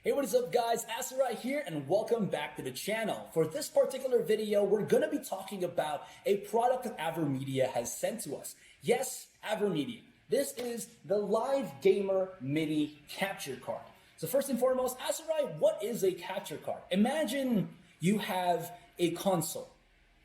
Hey, what is up guys? Asarai here and welcome back to the channel. For this particular video, we're going to be talking about a product that AverMedia has sent to us. Yes, AverMedia. This is the Live Gamer Mini Capture Card. So first and foremost, Asarai, what is a capture card? Imagine you have a console,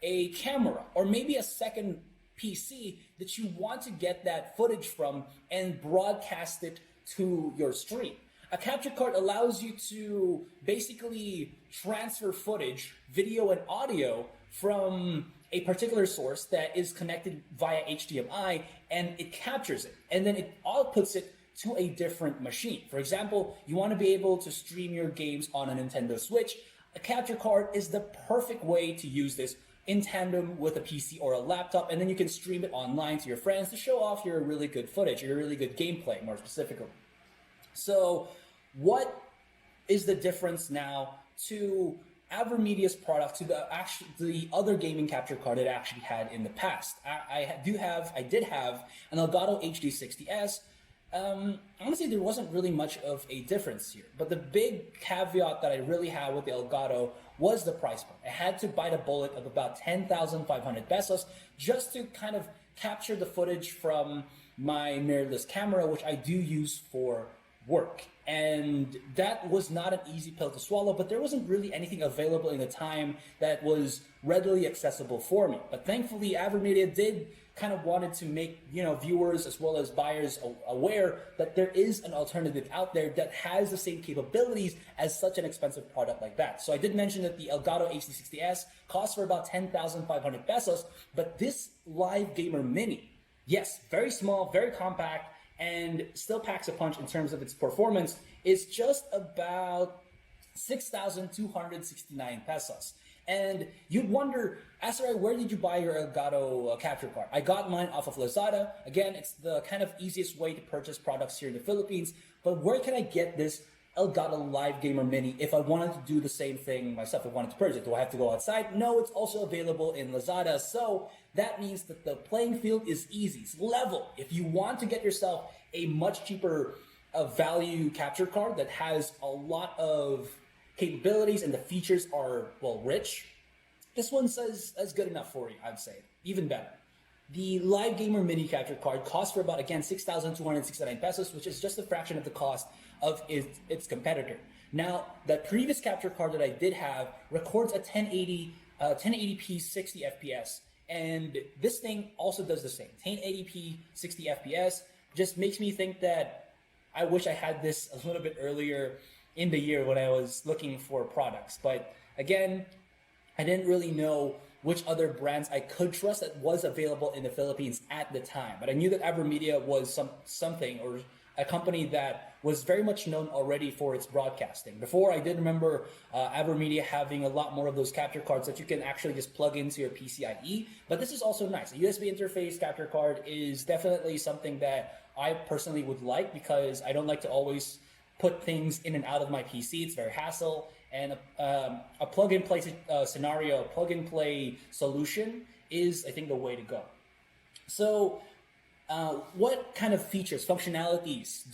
a camera, or maybe a second PC that you want to get that footage from and broadcast it to your stream. A capture card allows you to basically transfer footage, video and audio from a particular source that is connected via HDMI, and it captures it, and then it outputs it to a different machine. For example, you want to be able to stream your games on a Nintendo Switch. A capture card is the perfect way to use this in tandem with a PC or a laptop, and then you can stream it online to your friends to show off your really good footage, or your really good gameplay, more specifically. So what is the difference now to AverMedia's product to the other gaming capture card it actually had in the past? I did have an Elgato HD60S. Honestly, there wasn't really much of a difference here, but the big caveat that I really had with the Elgato was the price point. I had to bite a bullet of about 10,500 pesos just to kind of capture the footage from my mirrorless camera, which I do use for work. And that was not an easy pill to swallow, but there wasn't really anything available in the time that was readily accessible for me. But thankfully, AverMedia did kind of wanted to make viewers as well as buyers aware that there is an alternative out there that has the same capabilities as such an expensive product like that. So I did mention that the Elgato HD60S costs for about 10,500 pesos, but this Live Gamer Mini, yes, very small, very compact, and still packs a punch in terms of its performance, is just about 6,269 pesos. And you'd wonder, Asarai, where did you buy your Elgato capture card? I got mine off of Lazada. Again, it's the kind of easiest way to purchase products here in the Philippines. But where can I get this Elgato Live Gamer Mini if I wanted to do the same thing myself? If I wanted to purchase it, do I have to go outside? No, it's also available in Lazada. So that means that the playing field is easy. It's level. If you want to get yourself a much cheaper value capture card that has a lot of capabilities and the features are, well, rich, this one's as good enough for you, I'd say. Even better. The Live Gamer Mini capture card costs for about, again, 6,269 pesos, which is just a fraction of the cost of its competitor. Now, that previous capture card that I did have records a 1080p 60 FPS, and this thing also does the same. 1080p 60 FPS just makes me think that I wish I had this a little bit earlier in the year when I was looking for products. But again, I didn't really know which other brands I could trust that was available in the Philippines at the time. But I knew that AverMedia was something or a company that was very much known already for its broadcasting. Before, I did remember AverMedia having a lot more of those capture cards that you can actually just plug into your PCIe. But this is also nice. A USB interface capture card is definitely something that I personally would like, because I don't like to always put things in and out of my PC. It's very hassle. And a plug-and-play scenario, a plug-and-play solution is, I think, the way to go. So what kind of features, functionalities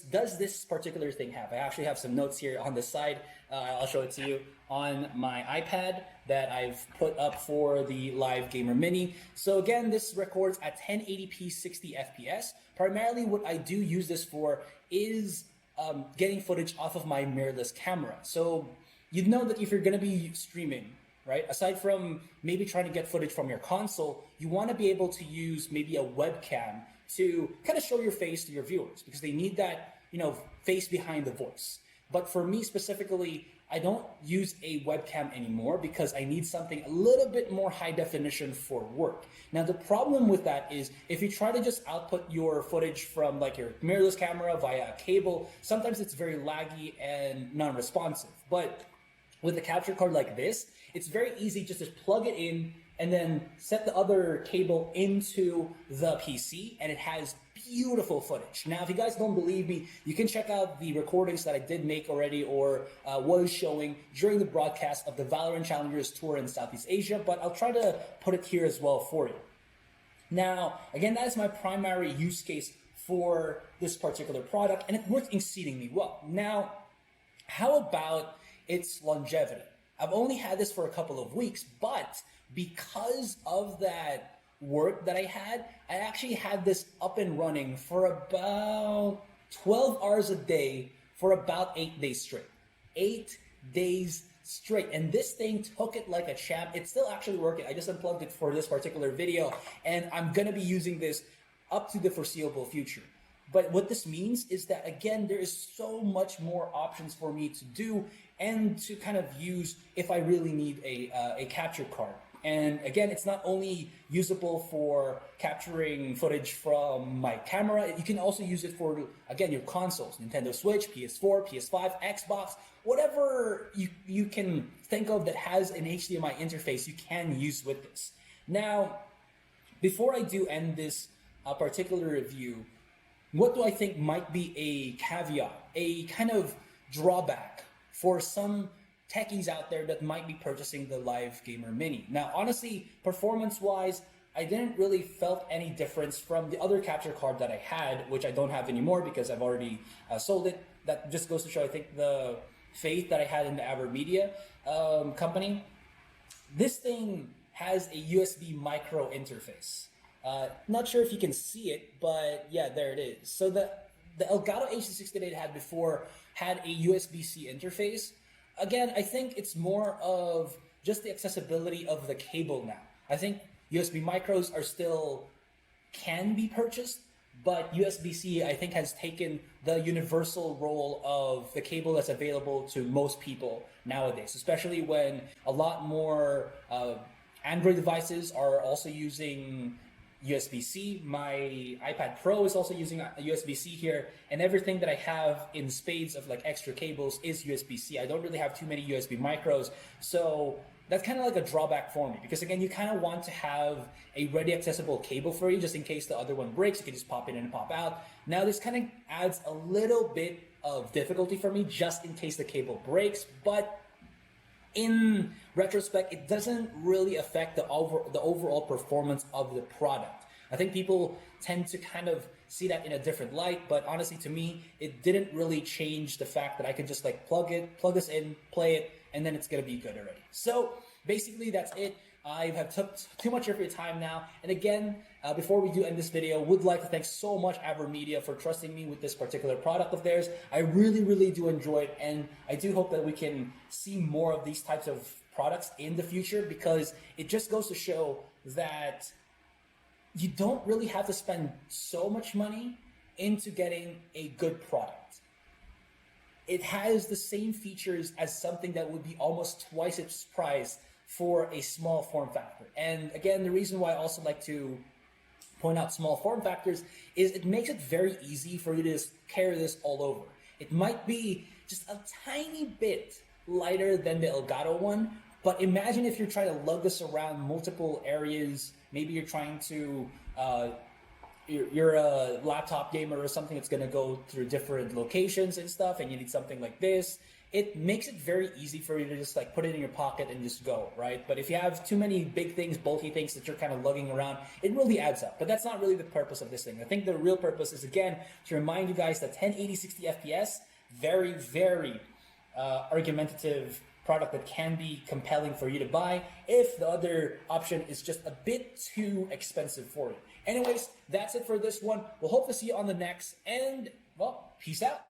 does this particular thing have? I actually have some notes here on the side. I'll show it to you on my iPad that I've put up for the Live Gamer Mini. So again, this records at 1080p 60 FPS. Primarily what I do use this for is getting footage off of my mirrorless camera. So you'd know that if you're going to be streaming, right, aside from maybe trying to get footage from your console, you want to be able to use maybe a webcam to kind of show your face to your viewers, because they need that, face behind the voice. But for me specifically, I don't use a webcam anymore because I need something a little bit more high definition for work. Now, the problem with that is if you try to just output your footage from like your mirrorless camera via a cable, sometimes it's very laggy and non-responsive. But with a capture card like this, it's very easy just to plug it in and then set the other cable into the PC, and it has beautiful footage. Now, if you guys don't believe me, you can check out the recordings that I did make already or was showing during the broadcast of the Valorant Challengers Tour in Southeast Asia, but I'll try to put it here as well for you. Now, again, that is my primary use case for this particular product, and it works exceedingly well. Now, How about its longevity? I've only had this for a couple of weeks, but because of that work that I actually had this up and running for about 12 hours a day for about 8 days straight. 8 days straight. And this thing took it like a champ. It's still actually working. I just unplugged it for this particular video, and I'm going to be using this up to the foreseeable future. But what this means is that, again, there is so much more options for me to do and to kind of use if I really need a capture card. And again, it's not only usable for capturing footage from my camera, you can also use it for, again, your consoles, Nintendo Switch, PS4, PS5, Xbox, whatever you can think of that has an HDMI interface, you can use with this. Now, before I do end this particular review, what do I think might be a caveat, a kind of drawback for some techies out there that might be purchasing the Live Gamer Mini? Now, honestly, performance-wise, I didn't really felt any difference from the other capture card that I had, which I don't have anymore because I've already sold it. That just goes to show, I think, the faith that I had in the AverMedia company. This thing has a USB micro interface. Not sure if you can see it, but yeah, there it is. So the Elgato HD60 that I had before had a USB-C interface. Again, I think it's more of just the accessibility of the cable now. I think USB micros are still can be purchased, but USB-C, I think, has taken the universal role of the cable that's available to most people nowadays, especially when a lot more Android devices are also using USB-C. My iPad Pro is also using USB-C here, and everything that I have in spades of like extra cables is USB-C. I don't really have too many USB micros, so that's kind of like a drawback for me, because again, you kind of want to have a ready accessible cable for you just in case the other one breaks. You can just pop in and pop out. Now this kind of adds a little bit of difficulty for me just in case the cable breaks, but in retrospect, it doesn't really affect the overall performance of the product. I think people tend to kind of see that in a different light, but honestly, to me, it didn't really change the fact that I could just like plug this in, play it, and then it's gonna be good already. So basically, that's it. I have took too much of your time now. And again, before we do end this video, would like to thank so much AverMedia for trusting me with this particular product of theirs. I really, really do enjoy it, and I do hope that we can see more of these types of products in the future, because it just goes to show that you don't really have to spend so much money into getting a good product. It has the same features as something that would be almost twice its price for a small form factor. And again, the reason why I also like to point out small form factors is it makes it very easy for you to just carry this all over. It might be just a tiny bit lighter than the Elgato one, but imagine if you're trying to lug this around multiple areas. Maybe you're trying to you're a laptop gamer or something that's going to go through different locations and stuff, and you need something like this. It makes it very easy for you to just like put it in your pocket and just go, right? But if you have too many big things, bulky things that you're kind of lugging around, it really adds up. But that's not really the purpose of this thing. I think the real purpose is, again, to remind you guys that 1080 60 FPS, very, very argumentative product that can be compelling for you to buy if the other option is just a bit too expensive for you. Anyways, that's it for this one. We'll hope to see you on the next, and well, peace out.